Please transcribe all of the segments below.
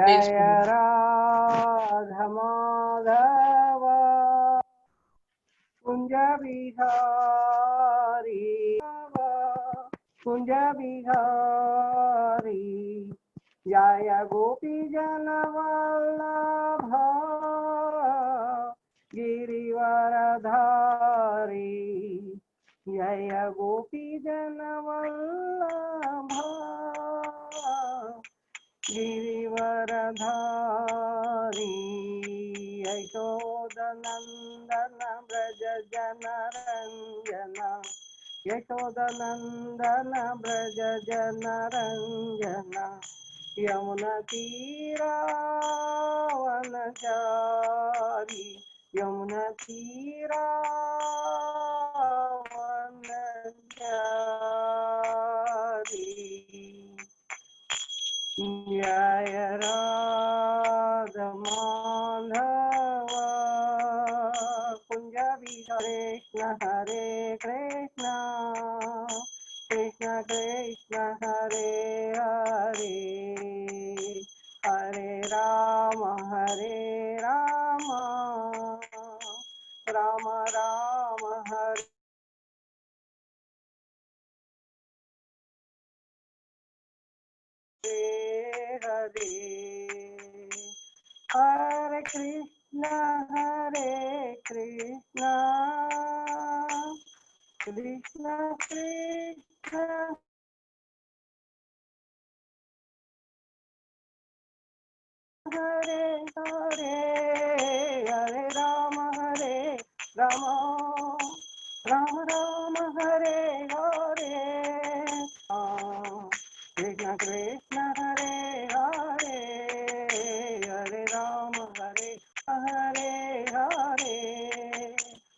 जय जय राधा माधव कुंज बिहारी कुंज बिहारी जय गोपी जन वल्लभ गिरिवरधारी जय गोपी जन वल्लभ गिरिवरधारी यशोदनंदन ब्रज जनरंजन यशोदनंदन ब्रज जनरंजन यमुना तीरावनचारी यमुना तीरावनचारी जय राधा माधव कुंज हरे कृष्ण कृष्ण कृष्ण हरे हरे हरे राम राम राम हरे हरे हरे कृष्ण कृष्ण कृष्ण हरे हरे हरे राम राम राम राम हरे हरे कृष्ण कृष्ण हरे हरे हरे राम हरे हरे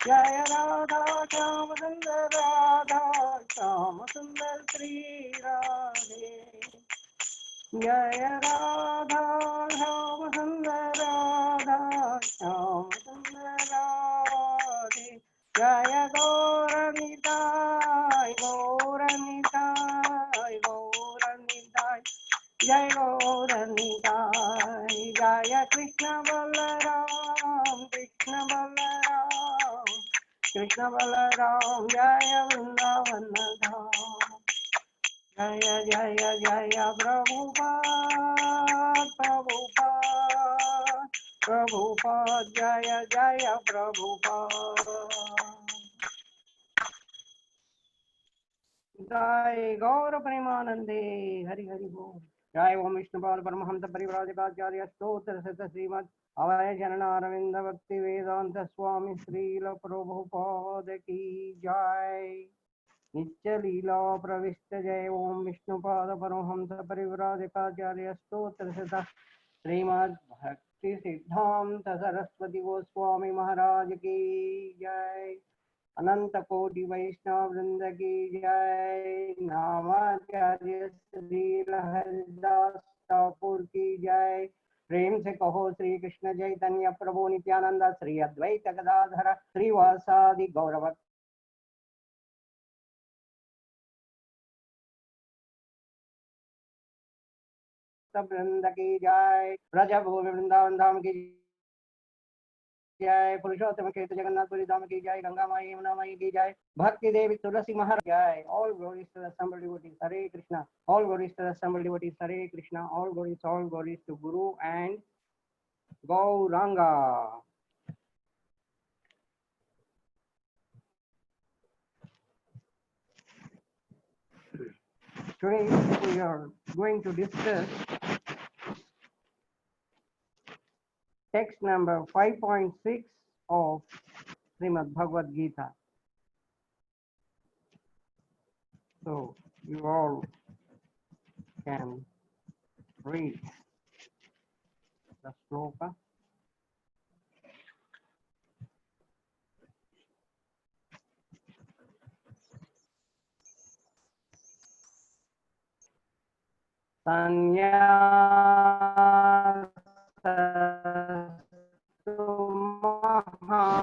जय राधा श्याम सुंदर राधा श्याम सुंदर श्री राधे जय राधा श्याम सुंदर राधा श्याम सुंदर राधे जय गौरनिताय गौरनिताय गौरनिताय जय गौरनिताय जय कृष्ण बलराम कृष्ण बलराम जय वृंदावन धाम जय जय जय प्रभुपाद जय जय प्रभुपाद जय गौर प्रेमानंदे हरि हरि बोल जय ओम विष्णुपाद परमहंस परिव्राजकाचार्य स्तोत्र सत श्रीमद अवय चरणारविंद भक्ति वेदांत स्वामी श्रील प्रभुपाद की जय नित्य लीला प्रविष्ट जय ओम विष्णुपाद परमहंस परिव्राजकाचार्य स्तोत्र सत श्रीमद भक्ति सिद्धांत सरस्वती गोस्वामी महाराज की जय अनंत कोटि वैष्णव वृंद की जय नामाचार्य श्री हरिदास ठाकुर की जय प्रेम से कहो श्री कृष्ण चैतन्य प्रभु नित्यानंद श्री अद्वैत गदाधर श्रीवासादि गौरव वृंद की जय ब्रज भूमि वृंदावन धाम की जय पुरुषोत्तम क्षेत्र जगन्नाथपुरी धाम की जय गंगा माई यमुना माई की जय भक्ति देवी तुलसी महाराज जय all glories to the assembled devotees Hare Krishna all glories to the assembled devotees Hare Krishna all glories to guru and Gauranga today we are going to discuss text number 5.6 of Srimad Bhagavad Gita. So you all can read the sloka. संन्यासस्तु महाबाहो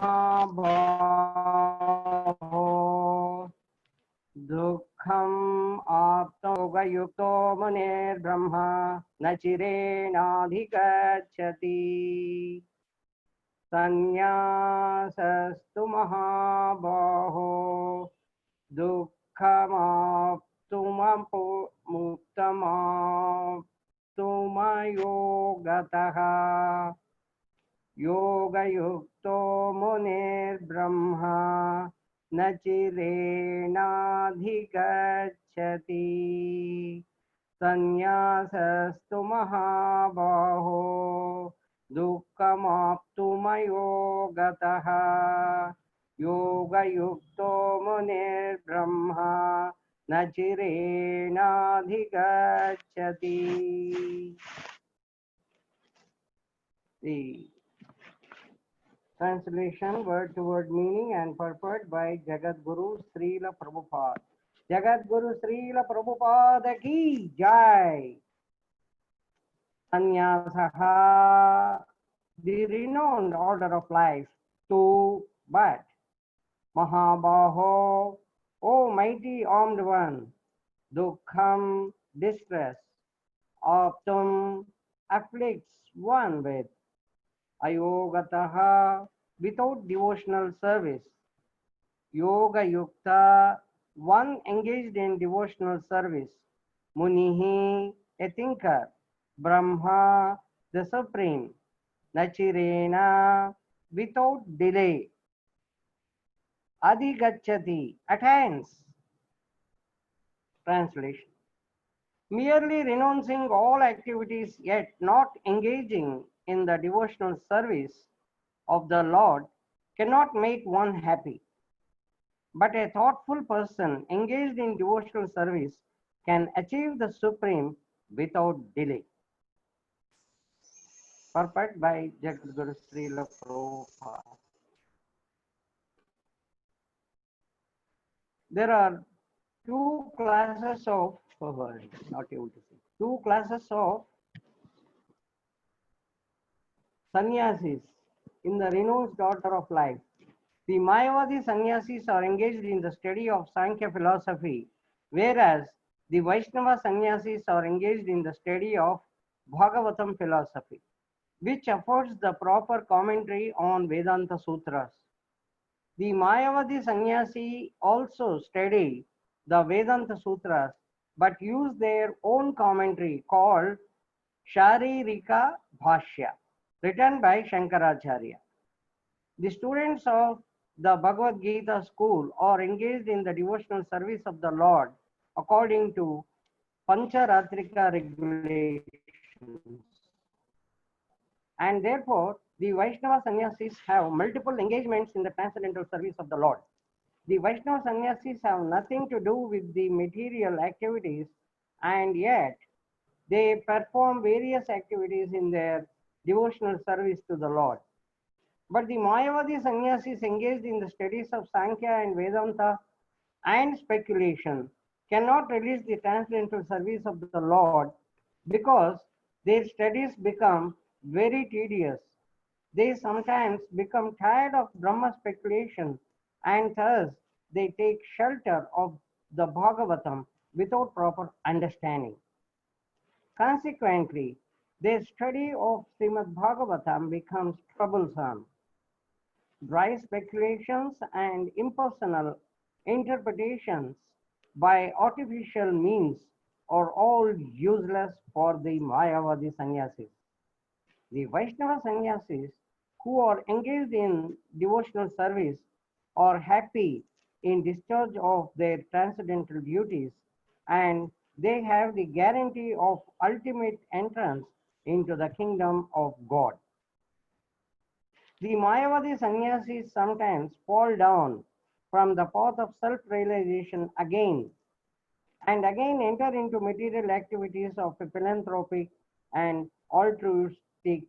दुःखम् आप्तोगयुक्तो मुनिर्ब्रह्मा न चिरेणाधिगच्छति संन्यासस्तु महाबाहो दुःखमाप्तुममुक्तमाप्तुमयो गतः योगयुक्तो मुनिर्ब्रह्मा न चिरेणाधिगच्छति संन्यासस्तु महाबाहो दुःखमाप्तुमयो गतः योगयुक्तो मुनिर्ब्रह्मा न चिरेणाधिगच्छति. The translation word to word meaning and purport by Jagat Guru Srila Prabhupada. Jagat Guru Srila Prabhupada ki jai. Sanyasaha, the renowned order of life, to but Mahabaho, O mighty armed one, Dukkham, distress, Aptum, afflicts one with Ayogataha, without devotional service, Yoga Yukta, one engaged in devotional service, Munihi, a thinker, Brahma, the supreme, Nachirena, without delay, Adigachati, attains. Translation. Merely renouncing all activities yet not engaging in the devotional service of the Lord cannot make one happy. But a thoughtful person engaged in devotional service can achieve the supreme without delay. Purport by Jagadguru Srila Prabhupada. There are two classes of, not able to see, two classes of sannyasis in the renounced order of life. The Mayavadi sannyasis are engaged in the study of Sankhya philosophy, whereas the Vaishnava sannyasis are engaged in the study of Bhagavatam philosophy, which affords the proper commentary on Vedanta Sutras. The Mayavadi sannyasi also study the Vedanta Sutras, but use their own commentary called Sharirika Bhashya, written by Shankaracharya. The students of the Bhagavad Gita school are engaged in the devotional service of the Lord according to Pancharatrika regulations. And therefore, the Vaishnava sannyasis have multiple engagements in the transcendental service of the Lord. The Vaishnava sannyasis have nothing to do with the material activities, and yet they perform various activities in their devotional service to the Lord. But the Mayavadi sannyasis engaged in the studies of Sankhya and Vedanta and speculation cannot release the transcendental service of the Lord because their studies become very tedious. They sometimes become tired of Brahma speculation, and thus they take shelter of the Bhagavatam without proper understanding. Consequently, their study of Srimad Bhagavatam becomes troublesome. Dry speculations and impersonal interpretations by artificial means are all useless for the Mayavadi sannyasis. The Vaishnava sannyasis who are engaged in devotional service are happy in discharge of their transcendental duties, and they have the guarantee of ultimate entrance into the kingdom of God. The Mayavadi sannyasis sometimes fall down from the path of self-realization again and again enter into material activities of a philanthropic and altruistic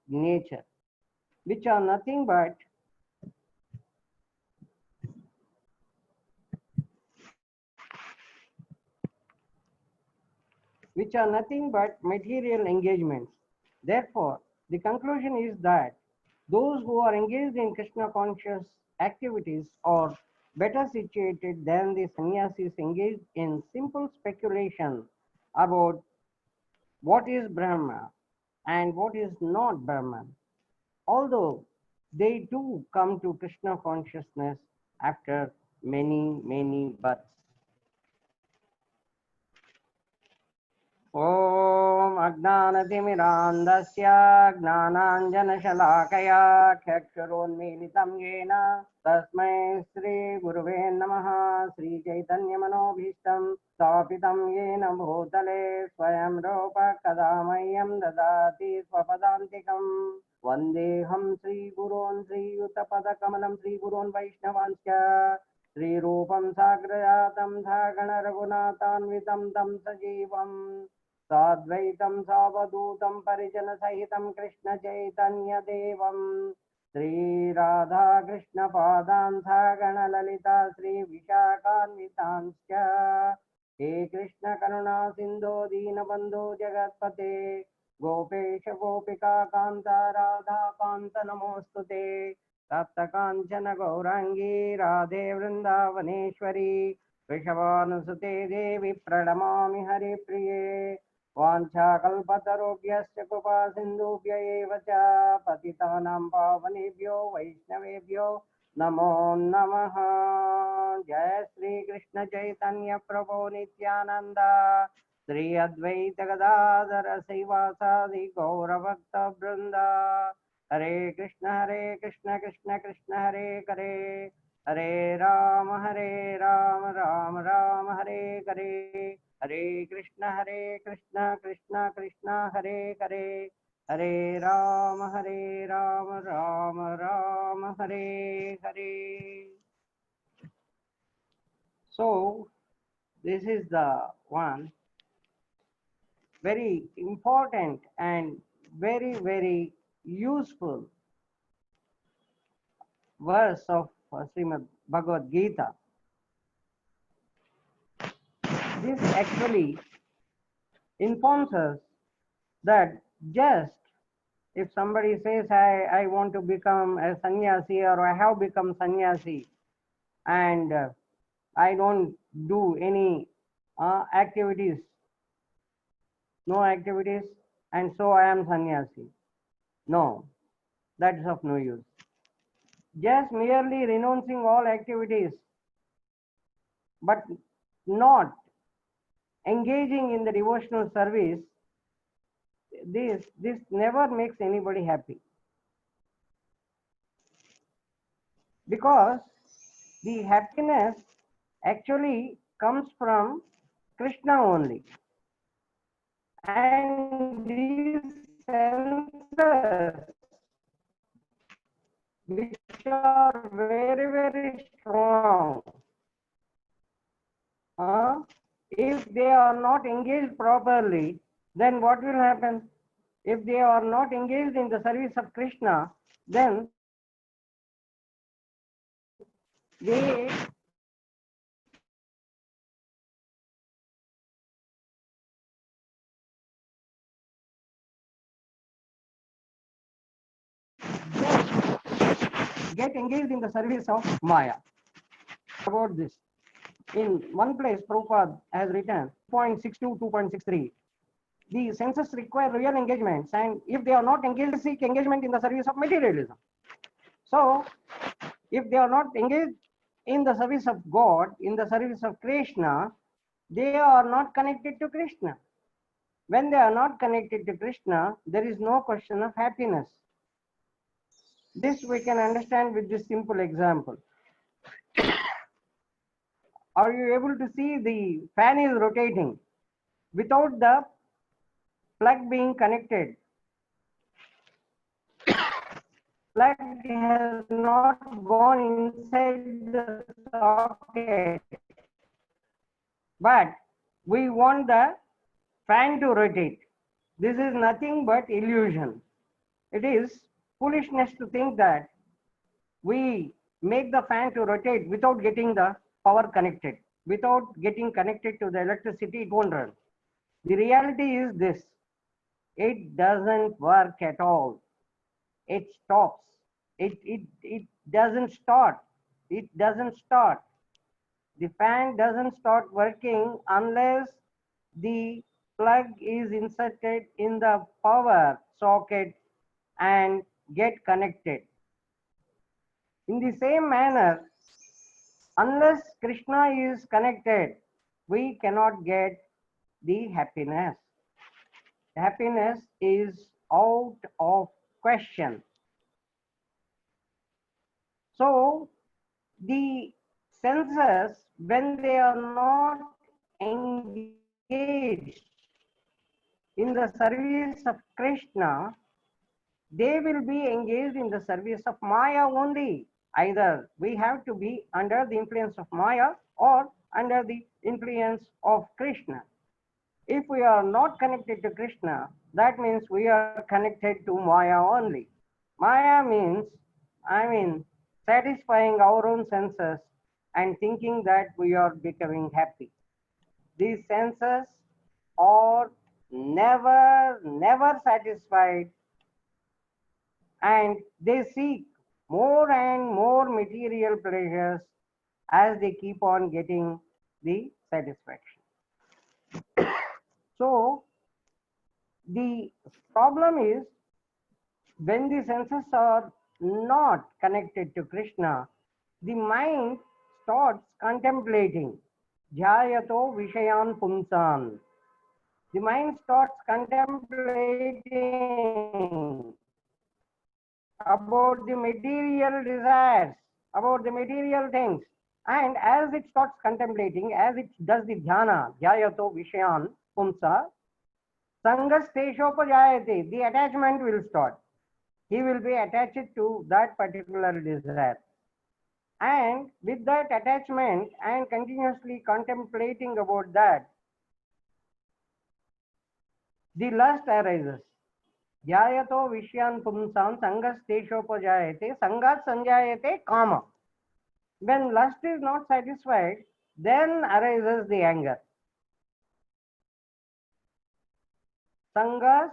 nature, which are nothing but material engagements. Therefore, the conclusion is that those who are engaged in Krishna conscious activities are better situated than the sannyasis engaged in simple speculation about what is Brahma and what is not Brahman, although they too come to Krishna consciousness after many, many births. ॐ अज्ञानतिमिरान्धस्य ज्ञानाञ्जनशलाकया चक्षुरोन्मीलितं येन तस्मै श्रीगुरुवे नमः। श्रीचैतन्यमनोभीष्टं स्थापितं येन भूतले स्वयं रूप कदा मह्यं ददाति स्वपदान्तिकम्। वन्देऽहं श्रीगुरोन् श्रीयुतपदकमलं श्रीगुरोन् वैष्णवांश्च श्रीरूपं साग्रजातं सागणरघुनाथान्वितं तं सजीवम् साद्वैतं सावधूतं परिजनसहितं कृष्णचैतन्यदेवं श्रीराधाकृष्णपादान् सागणललिता श्रीविशाखान्वितांश्च हे कृष्णकरुणा सिन्धो दीनबन्धो जगत्पते गोपेश गोपिका कान्त राधाकान्त नमोऽस्तु ते तप्तकाञ्चन गौराङ्गी राधे वृन्दावनेश्वरी वृषभानुसुते देवी प्रणमामि हरिप्रिये वाञ्छाकल्पतरुभ्यश्च कृपा सिन्धुभ्य एव च पतितानां पावनेभ्यो वैष्णवेभ्यो नमो नमः। जय श्री कृष्ण चैतन्य प्रभो नित्यानंद श्री अद्वैत गदाधर श्रीवासादि गौरभक्त वृंद। हरे Krishna Krishna Krishna Hare Hare Hare Ram Ram Ram Hare Hare Hare Krishna Krishna Krishna Hare Hare Hare Ram Ram Ram Hare Hare. So this is the one very important and very useful verse of Srimad Bhagavad Gita. This actually informs us that just if somebody says I want to become a sannyasi or I have become sannyasi and I don't do any activities, no activities, and so I am sannyasi. No, that's of no use. Just merely renouncing all activities but not engaging in the devotional service, this never makes anybody happy, because the happiness actually comes from Krishna only, and these senses which are very strong, if they are not engaged properly, then what will happen? If they are not engaged in the service of Krishna, then they get engaged in the service of Maya. About this, in one place, Prabhupada has written 2.62, 2.63. The senses require real engagements, and if they are not engaged, seek engagement in the service of materialism. So, if they are not engaged in the service of God, in the service of Krishna, they are not connected to Krishna. When they are not connected to Krishna, there is no question of happiness. This we can understand with this simple example. Are you able to see the fan is rotating without the plug being connected? Plug has not gone inside the socket, but we want the fan to rotate. This is nothing but illusion. It is foolishness to think that we make the fan to rotate without getting the power connected. Without getting connected to the electricity, it won't run. The reality is this: it doesn't work at all. It stops. It doesn't start. It doesn't start. The fan doesn't start working unless the plug is inserted in the power socket and get connected. In the same manner, unless Krishna is connected, we cannot get the happiness. Happiness is out of question. So the senses, when they are not engaged in the service of Krishna, they will be engaged in the service of Maya only. Either we have to be under the influence of Maya or under the influence of Krishna. If we are not connected to Krishna, that means we are connected to Maya only. Maya means, satisfying our own senses and thinking that we are becoming happy. These senses are never satisfied, and they seek more and more material pleasures as they keep on getting the satisfaction. So the problem is, when the senses are not connected to Krishna, the mind starts contemplating. Jhayato Vishayan Pumsan. The mind starts contemplating about the material desires, about the material things. And as it starts contemplating, as it does the dhyana, Jhayato Vishayan Pumsa, Sangas Teshopajayate, the attachment will start. He will be attached to that particular desire. And with that attachment and continuously contemplating about that, the lust arises. Jyayato Vishyan Pumsam Sangas Teshopajayate Sangat Sanjayate Kama. When lust is not satisfied, then arises the anger. Sangas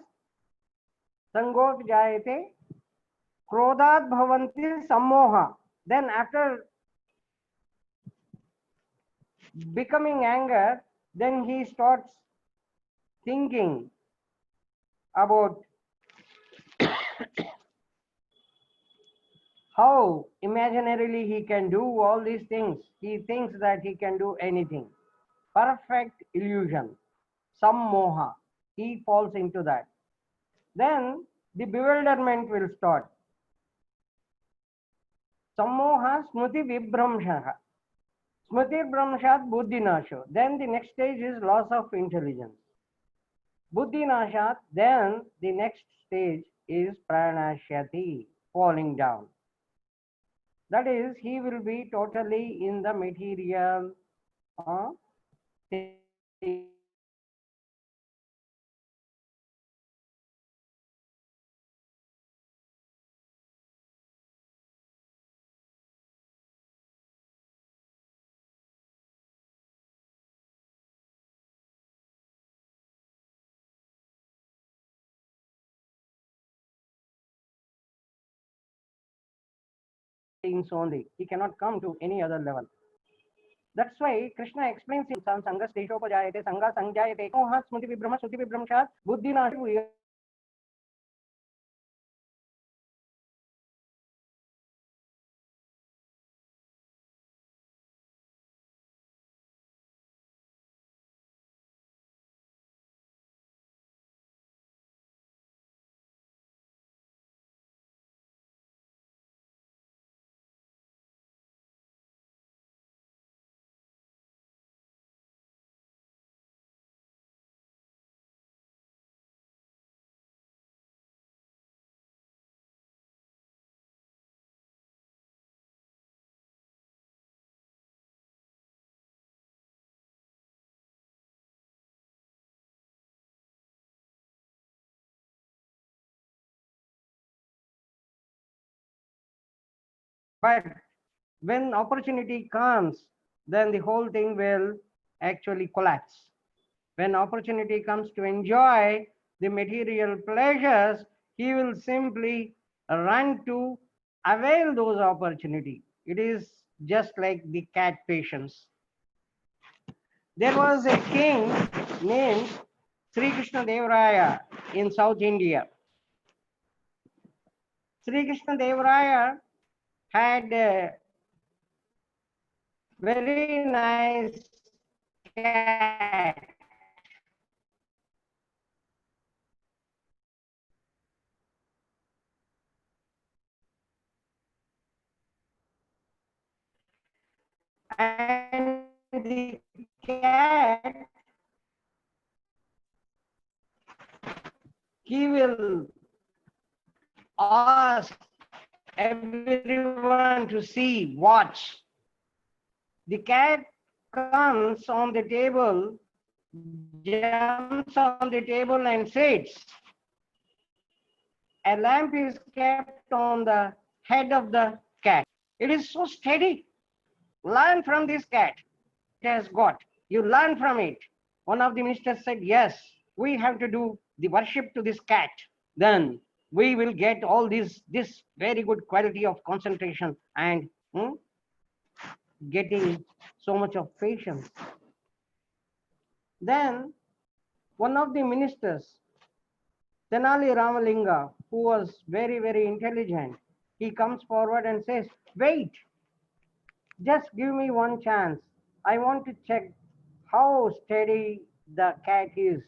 Sangot Jayate Krodhat Bhavanti Sammoha. Then after becoming anger, then he starts thinking about how imaginarily he can do all these things. He thinks that he can do anything. Perfect illusion, some moha. He falls into that. Then the bewilderment will start. Sammoha smriti vibramshaha. Smriti vibramshat buddhinasho. Then the next stage is loss of intelligence. Buddhinashat, then the next stage is pranashyati, falling down. That is, he will be totally in the material things. Only. He cannot come to any other level. That's why Krishna explains in Sangas Deshopajayate, Sanga Sanjayate, Moha Smriti Vibhrama, Sruti Vibhramshat, Buddhi Nashu. But when opportunity comes, then the whole thing will actually collapse. When opportunity comes to enjoy the material pleasures, he will simply run to avail those opportunity. It is just like the cat patience. There was a king named Sri Krishna Devaraya in South India. Sri Krishna Devaraya had a very nice cat. And the cat, he will ask everyone to see, watch. The cat comes on the table, jumps on the table and sits. A lamp is kept on the head of the cat. It is so steady. Learn from this cat. It has got. You learn from it. One of the ministers said, yes, we have to do the worship to this cat. Then we will get all this very good quality of concentration and getting so much of patience. Then one of the ministers, Tenali Ramalinga, who was very, very intelligent, he comes forward and says, wait, just give me one chance. I want to check how steady the cat is.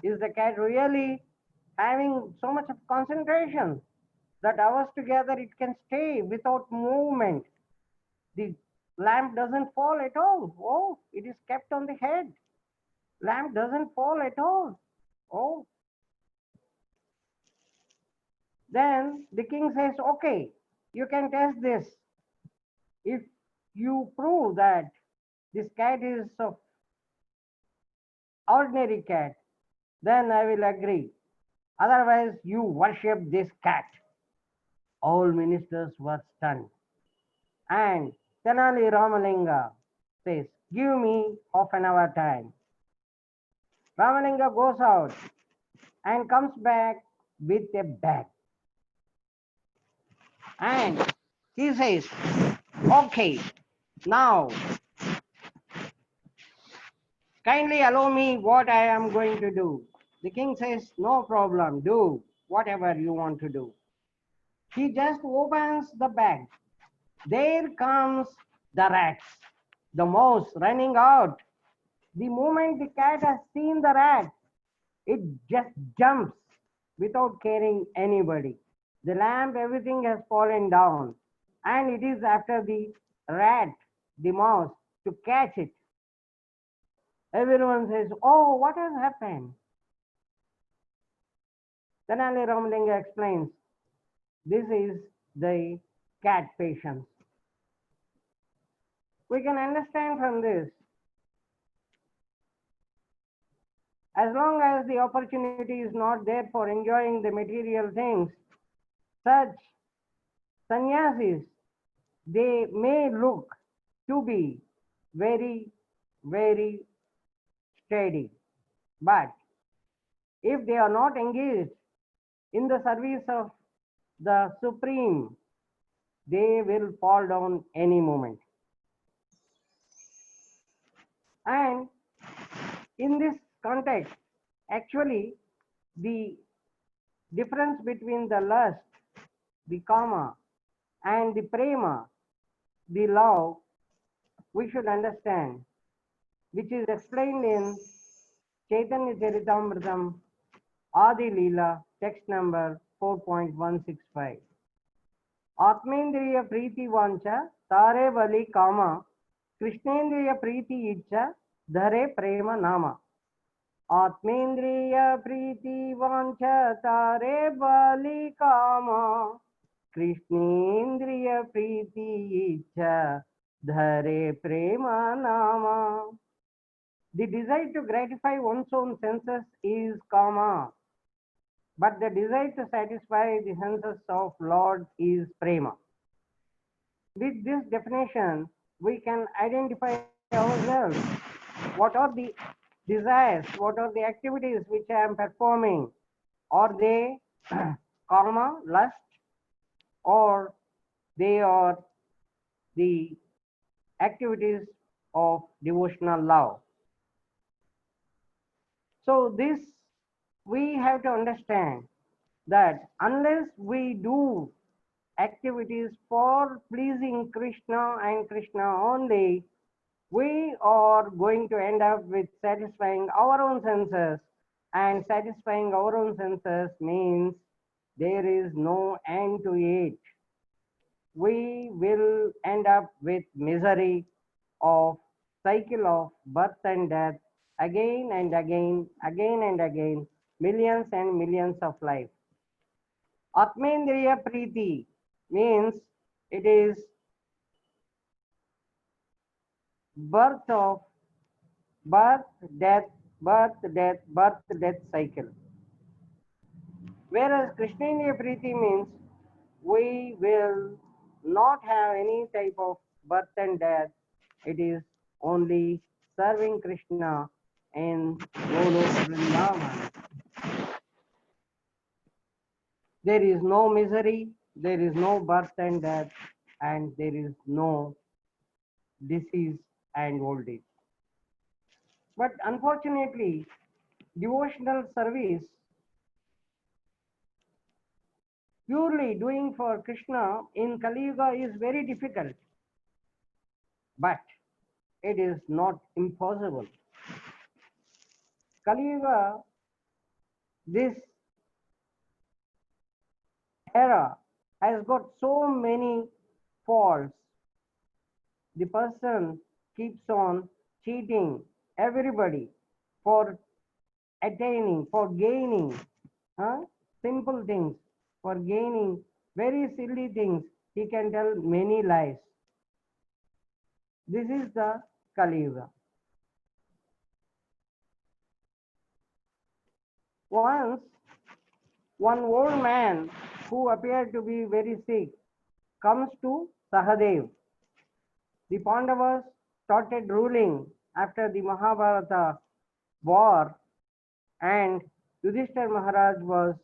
Is the cat really having so much of concentration that hours together it can stay without movement? The lamp doesn't fall at all. Oh, it is kept on the head. Lamp doesn't fall at all. Oh. Then the king says, okay, you can test this. If you prove that this cat is of ordinary cat, then I will agree. Otherwise, you worship this cat. All ministers were stunned. And Tenali Ramalinga says, give me half an hour time. Ramalinga goes out and comes back with a bag. And he says, okay, now kindly allow me what I am going to do. The king says, no problem, do whatever you want to do. He just opens the bag. There comes the rats, the mouse running out. The moment the cat has seen the rat, it just jumps without caring anybody. The lamp, everything has fallen down. And it is after the rat, the mouse, to catch it. Everyone says, oh, what has happened? Tenali Ramalinga explains, this is the cat patience. We can understand from this, as long as the opportunity is not there for enjoying the material things, such sannyasis, they may look to be very, very steady. But if they are not engaged in the service of the Supreme, they will fall down any moment. And in this context, actually, the difference between the lust, the kama, and the prema, the love, we should understand, which is explained in Chaitanya Charitamrtam, Adi Leela, text number 4.165. Atmendriya Preeti Vancha, Tare Bali Kama, Krishnendriya Preeti Icha, Dhare Prema Nama. Atmendriya Preeti Vancha, Tare Bali Kama, Krishnendriya Preeti Icha, Dhare Prema Nama. The desire to gratify one's own senses is kama, but the desire to satisfy the senses of Lord is prema. With this definition, we can identify ourselves. What are the desires? What are the activities which I am performing? Are they karma, lust, or they are the activities of devotional love? So this, we have to understand that unless we do activities for pleasing Krishna and Krishna only, we are going to end up with satisfying our own senses. And satisfying our own senses means there is no end to it. We will end up with misery of cycle of birth and death again and again, again and again, millions and millions of life. Atmendriya Preeti means it is birth of birth, death, birth, death, birth, death cycle. Whereas Krishnendriya Preeti means we will not have any type of birth and death. It is only serving Krishna in Golok Vrindavan. There is no misery, there is no birth and death, and there is no disease and old age. But unfortunately, devotional service, purely doing for Krishna in Kali Yuga is very difficult, but it is not impossible. Kali Yuga, this era has got so many faults. The person keeps on cheating everybody for attaining, for gaining simple things, for gaining very silly things. He can tell many lies. This is the Kali Yuga. Once, one old man who appeared to be very sick comes to Sahadev. The Pandavas started ruling after the Mahabharata war, and Yudhishthir Maharaj was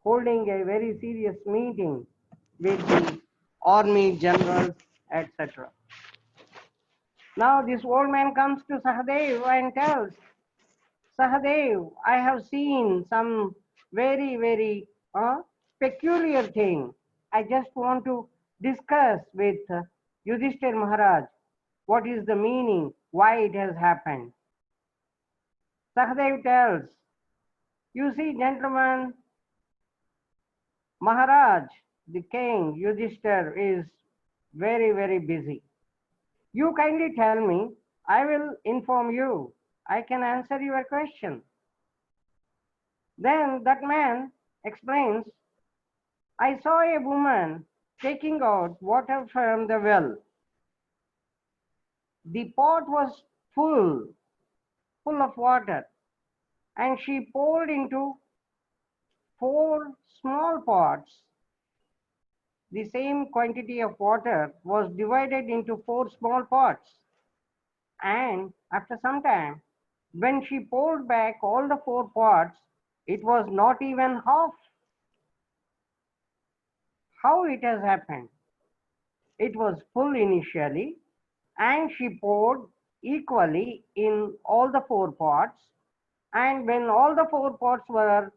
holding a very serious meeting with the army generals, etc. Now this old man comes to Sahadev and tells, Sahadev, I have seen some very, very peculiar thing. I just want to discuss with Yudhishthir Maharaj what is the meaning, why it has happened. Sahadev tells, you see, gentlemen, Maharaj, the king, Yudhishthir, is very, very busy. You kindly tell me, I will inform you. I can answer your question. Then that man explains, I saw a woman taking out water from the well. The pot was full of water, and she poured into 4 small pots. The same quantity of water was divided into 4 small pots. And after some time, when she poured back all the 4 pots, it was not even half. How it has happened? It was full initially, and she poured equally in all the 4 pots. And when all the 4 pots were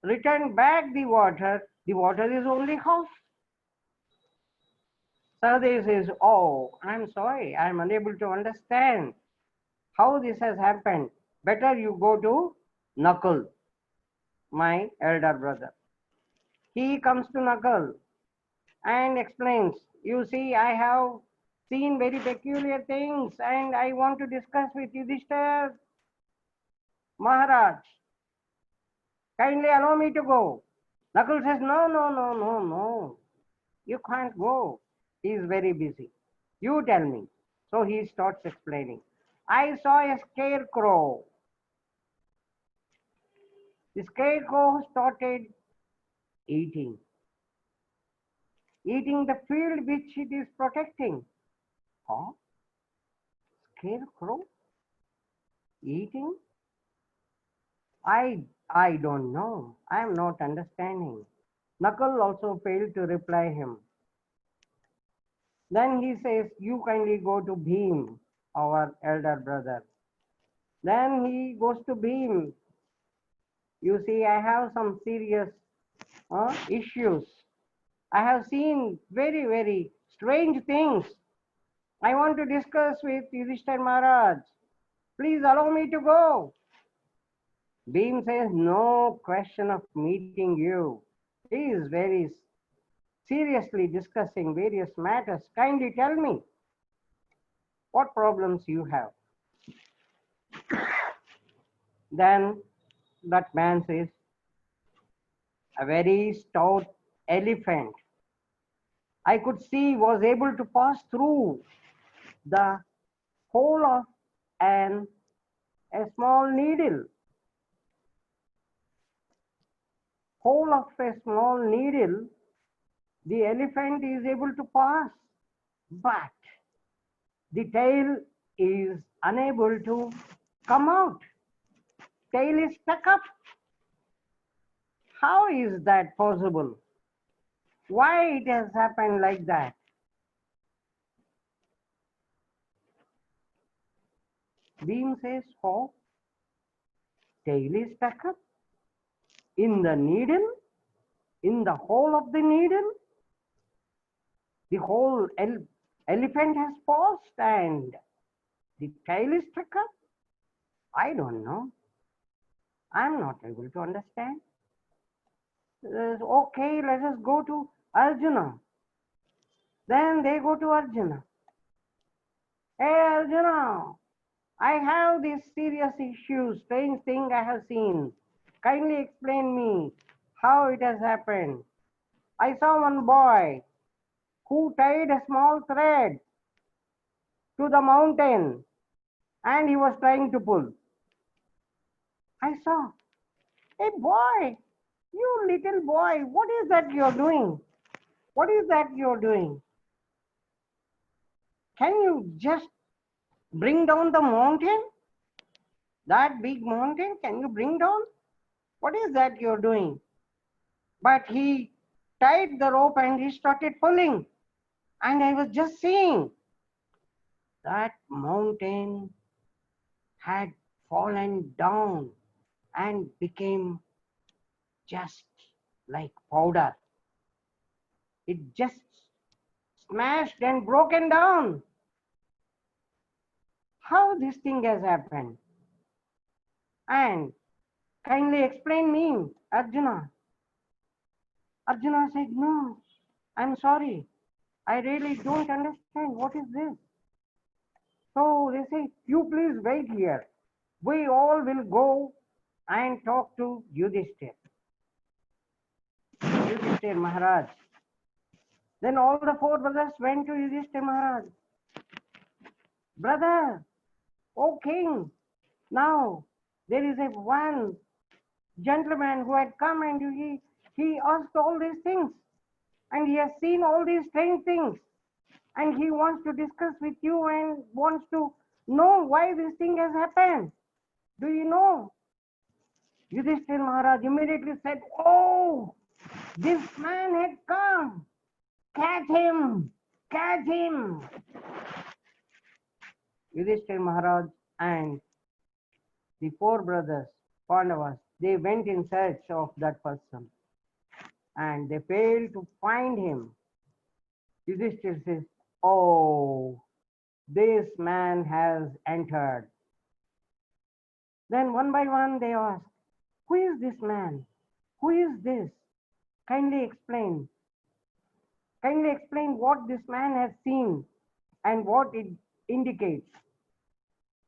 returned back the water is only half. Sahadev says, oh, I'm sorry, I'm unable to understand how this has happened. Better you go to Nakul, my elder brother. He comes to Nakul and explains, you see, I have seen very peculiar things and I want to discuss with Yudhishthir Maharaj. Kindly allow me to go. Nakul says, no, no, no, no, no. You can't go. He is very busy. You tell me. So he starts explaining. I saw a scarecrow. The scarecrow started eating the field which it is protecting. Huh? Scarecrow? Eating? I don't know. I am not understanding. Nakul also failed to reply him. Then he says, you kindly go to Bhim, our elder brother. Then he goes to Bhim You see, I have some serious issues. I have seen very, very strange things. I want to discuss with Yudhishthir Maharaj. Please allow me to go. Bhim says, no question of meeting you. He is very seriously discussing various matters. Kindly tell me what problems you have. Then that man says, a very stout elephant I could see was able to pass through the hole of a small needle. Hole of a small needle, the elephant is able to pass, but the tail is unable to come out. Tail is stuck up. How is that possible? Why it has happened like that? Bhim says, oh, tail is stuck up in the needle, in the hole of the needle. The whole elephant has paused and the tail is stuck up. I don't know. I'm not able to understand. Okay, let us go to Arjuna. Then they go to Arjuna. Hey Arjuna, I have these serious issues, strange thing I have seen. Kindly explain me how it has happened. I saw one boy who tied a small thread to the mountain and he was trying to pull. I saw, hey boy, you little boy, what is that you're doing? What is that you're doing? Can you just bring down the mountain? That big mountain, can you bring down? What is that you're doing? But he tied the rope and he started pulling. And I was just seeing that mountain had fallen down and became just like powder. It just smashed and broken down. How this thing has happened? And kindly explain me, Arjuna. Arjuna said, no, I'm sorry. I really don't understand. What is this? So they say, you please wait here. We all will go and talk to Yudhishthir. Yudhishthir Maharaj. Then all the four brothers went to Yudhishthir Maharaj. Brother, O king, now there is a one gentleman who had come and he asked all these things and he has seen all these strange things and he wants to discuss with you and wants to know why this thing has happened. Do you know? Yudhishthir Maharaj immediately said, oh, this man had come. Catch him! Catch him! Yudhishthir Maharaj and the four brothers, Pandavas, they went in search of that person and they failed to find him. Yudhishthir says, oh, this man has entered. Then one by one they ask, who is this man? Who is this? Kindly explain. Kindly explain what this man has seen and what it indicates.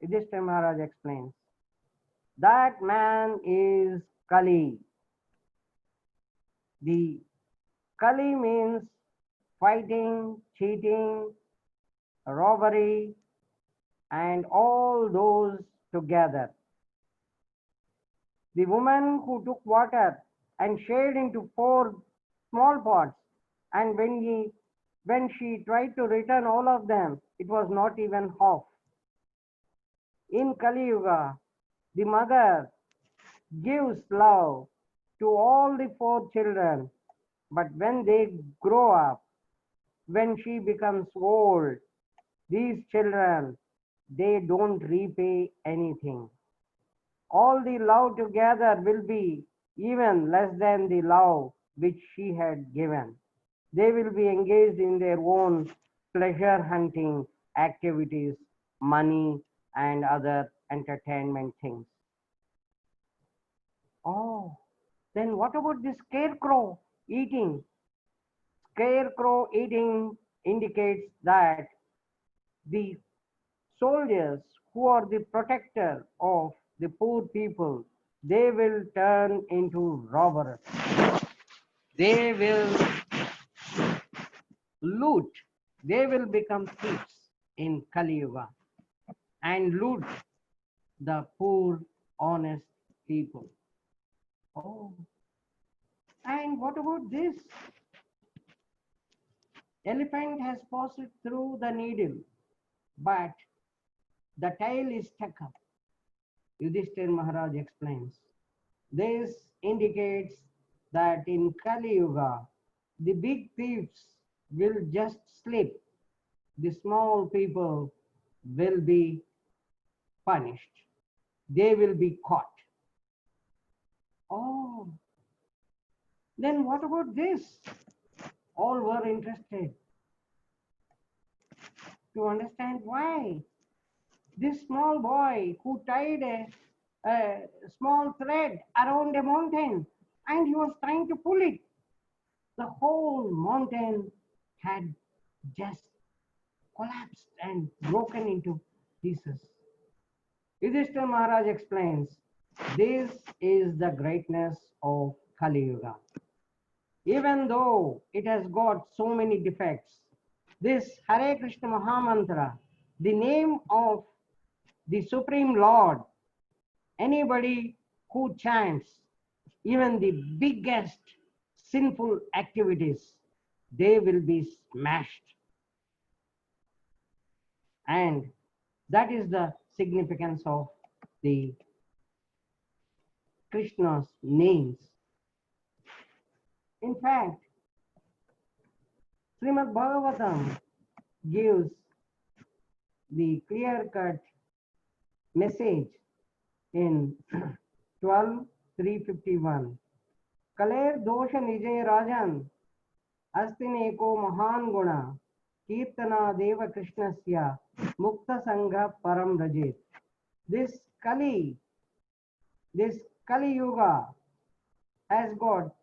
Yudhishthira Maharaj explains. That man is Kali. The Kali means fighting, cheating, robbery, and all those together. The woman who took water and shared into 4 small pots, and when she tried to return all of them, it was not even half. In Kali Yuga, the mother gives love to all the 4 children, but when they grow up, when she becomes old, these children, they don't repay anything. All the love together will be even less than the love which she had given. They will be engaged in their own pleasure hunting activities, money, and other entertainment things. Oh, then what about the scarecrow eating? Scarecrow eating indicates that the soldiers who are the protector of the poor people, they will turn into robbers. They will loot. They will become thieves in Kali Yuga and loot the poor, honest people. Oh, and what about this? Elephant has passed through the needle, but the tail is stuck up. Yudhishthir Maharaj explains. This indicates that in Kali Yuga, the big thieves will just slip. The small people will be punished. They will be caught. Oh, then what about this? All were interested to understand why. This small boy who tied a small thread around a mountain and he was trying to pull it. The whole mountain had just collapsed and broken into pieces. Yudhishthira Maharaj explains, this is the greatness of Kali Yuga. Even though it has got so many defects, this Hare Krishna Mahamantra, the name of the Supreme Lord, anybody who chants even the biggest sinful activities, they will be smashed. And that is the significance of the Krishna's names. In fact, Srimad Bhagavatam gives the clear-cut message in 12.351. Kaler dosha nijay rajan astineko mahan guna kirtana deva krishnasya mukta sangha param rajit. This Kali Yuga has got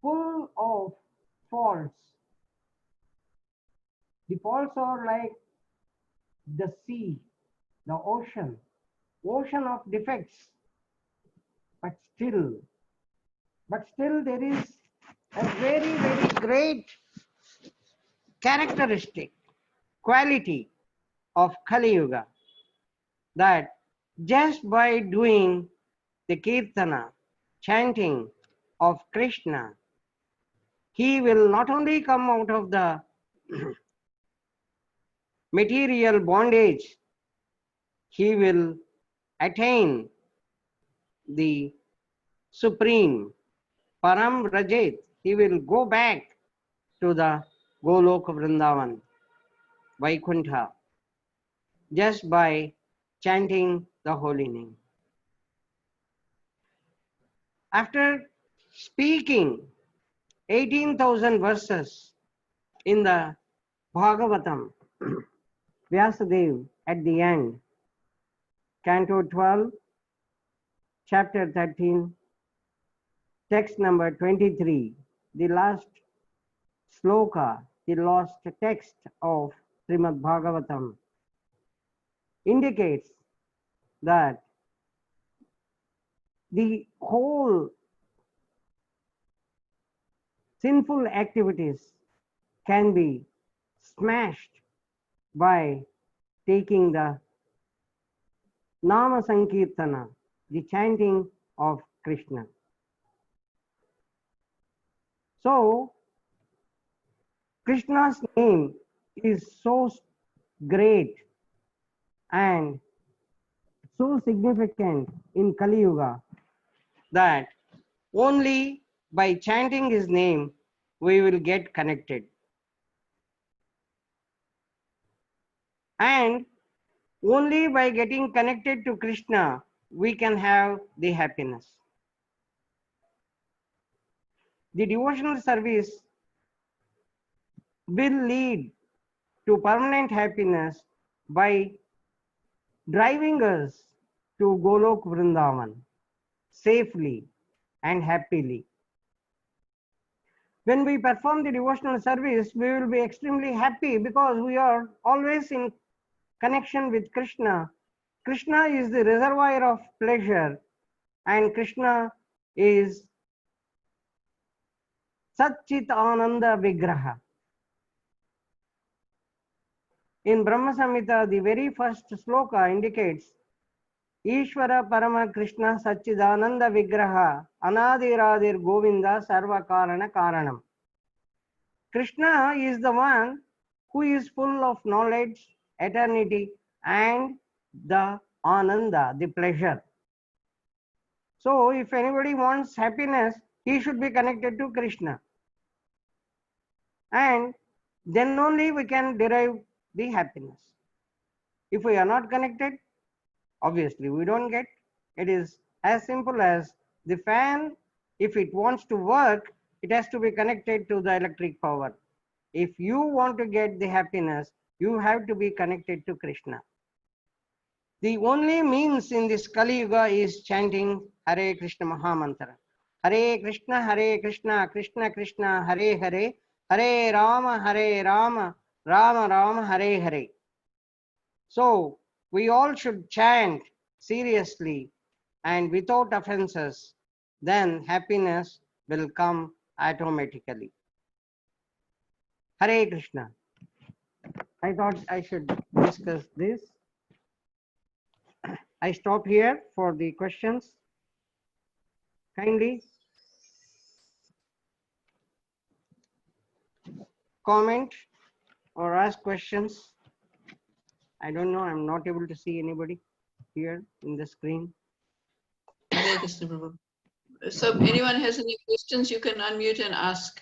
full of faults. The faults are like the sea, the ocean of defects, but still there is a very, very great characteristic quality of Kali Yuga, that just by doing the kirtana, chanting of Krishna, he will not only come out of the material bondage, he will attain the supreme Param Rajat. He will go back to the Goloka Vrindavan, Vaikuntha, just by chanting the holy name. After speaking 18,000 verses in the Bhagavatam, Vyasadeva at the end, Canto 12, Chapter 13, text number 23, the last sloka, the last text of Srimad Bhagavatam, indicates that the whole sinful activities can be smashed by taking the Nama Sankirtana, the chanting of Krishna. So, Krishna's name is so great and so significant in Kali Yuga that only by chanting his name we will get connected. And only by getting connected to Krishna we can have the happiness. the devotional service will lead to permanent happiness by driving us to Golok Vrindavan safely and happily. When we perform the devotional service, we will be extremely happy because we are always in connection with Krishna. Krishna is the reservoir of pleasure, and Krishna is Satchit Ananda Vigraha. In Brahma Samhita, the very first sloka indicates Ishvara Parama Krishna Satchidananda Vigraha Anadiradir Govinda Sarva Karana Karanam. Krishna is the one who is full of knowledge, eternity, and the Ananda, the pleasure. So, if anybody wants happiness, he should be connected to Krishna. And then only we can derive the happiness. If we are not connected, obviously we don't get. It is as simple as the fan. If it wants to work, it has to be connected to the electric power. If you want to get the happiness, you have to be connected to Krishna. The only means in this Kali Yuga is chanting Hare Krishna Mahamantra. Hare Krishna, Krishna Krishna, Hare Hare, Hare Rama, Rama Rama, Hare Hare. So we all should chant seriously and without offenses, then happiness will come automatically. Hare Krishna. I thought I should discuss this. I stop here for the questions. Kindly comment or ask questions. I don't know, I'm not able to see anybody here in the screen. Hare Krishna, Prabhu. So if anyone has any questions, you can unmute and ask.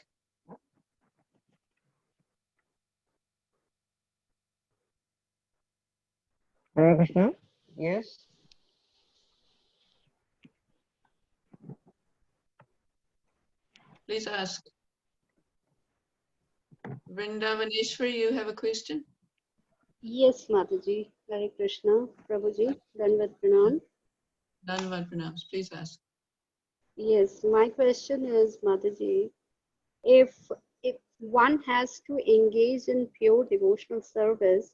Hare Krishna. Yes. Please ask. Vrindavaneshwari, you have a question? Yes, Mataji. Hare Krishna. Prabhuji, Dandavat Pranam. Dandavat Pranams. Please ask. Yes, my question is, Mataji, if one has to engage in pure devotional service,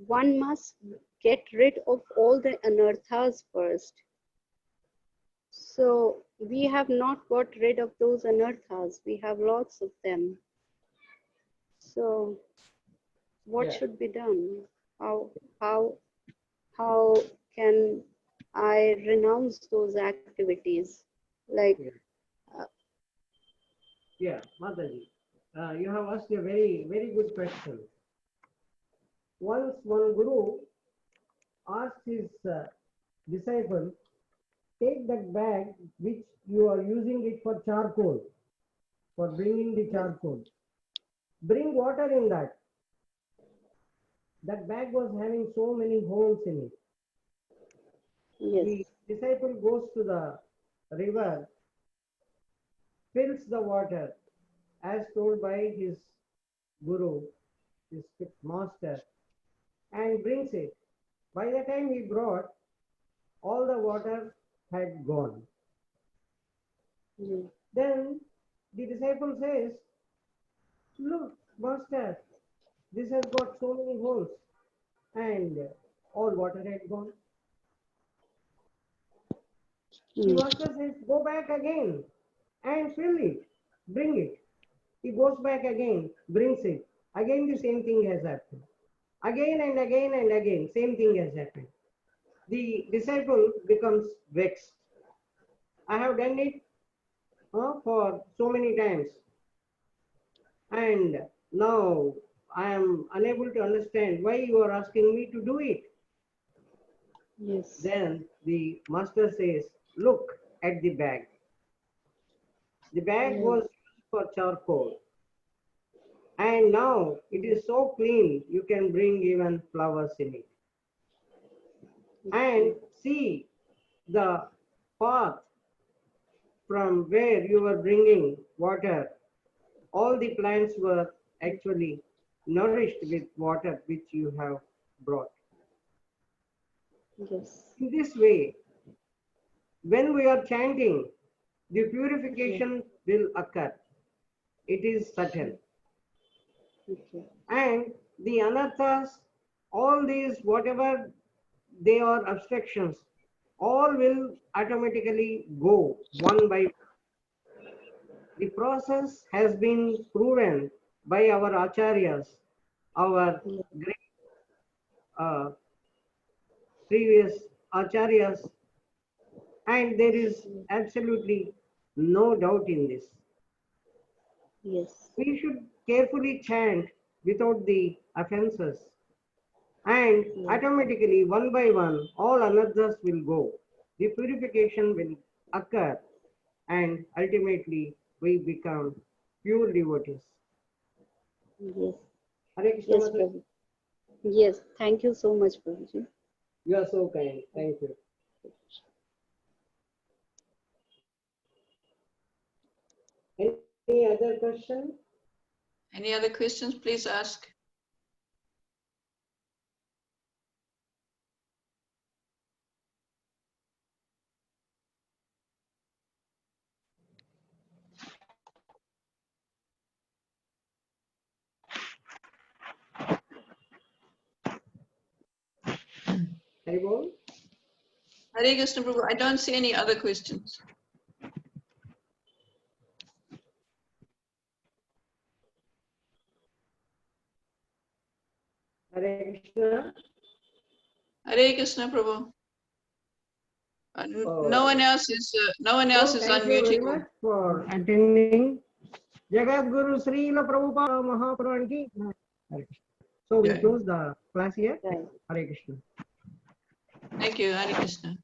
one must get rid of all the anarthas first. So we have not got rid of those anarthas. We have lots of them. So what should be done? How can I renounce those activities? Like, Mataji, you have asked a very, very good question. Once one guru asked his disciple, take that bag which you are using it for charcoal, for bringing the charcoal. Bring water in that. That bag was having so many holes in it. yes. The disciple goes to the river, fills the water as told by his guru, his master, and brings it. By the time he brought, all the water had gone. Mm. Then the disciple says, look, master, this has got so many holes, and all water had gone. The master says, go back again and fill it, bring it. He goes back again, brings it. Again the same thing has happened. Again and again and again, same thing has happened. The disciple becomes vexed. I have done it for so many times, and now I am unable to understand why you are asking me to do it. Yes. Then the master says, look at the bag. The bag was used for charcoal, and now it is so clean you can bring even flowers in it. And see the path from where you were bringing water, all the plants were actually nourished with water which you have brought. Yes. In this way, when we are chanting, the purification will occur. It is certain. Okay. And the anarthas, all these, whatever they are obstructions, all will automatically go one by one. The process has been proven by our acharyas, our Yeah. great previous acharyas, and there is absolutely no doubt in this. Yes. We should carefully chant without the offenses, and Yeah. automatically, one by one, all anarthas will go. The purification will occur, and ultimately, we become pure devotees. Yes. Hare Krishna, Yes, Mataji. Prabhu. Yes. Thank you so much, Prabhuji. You are so kind. Thank you. Any other question? Any other questions, please ask. Haribol? Hare Krishna Prabhu, I don't see any other questions. Hare Krishna. Hare Krishna Prabhu. Oh. No one else is Thank you very unmuting. much for attending. Jagat Guru Srila Prabhupada Mahaprabhu ki. Hare Krishna. So we Yeah. close the class here. Right. Hare Krishna. Thank you, Hare Krishna.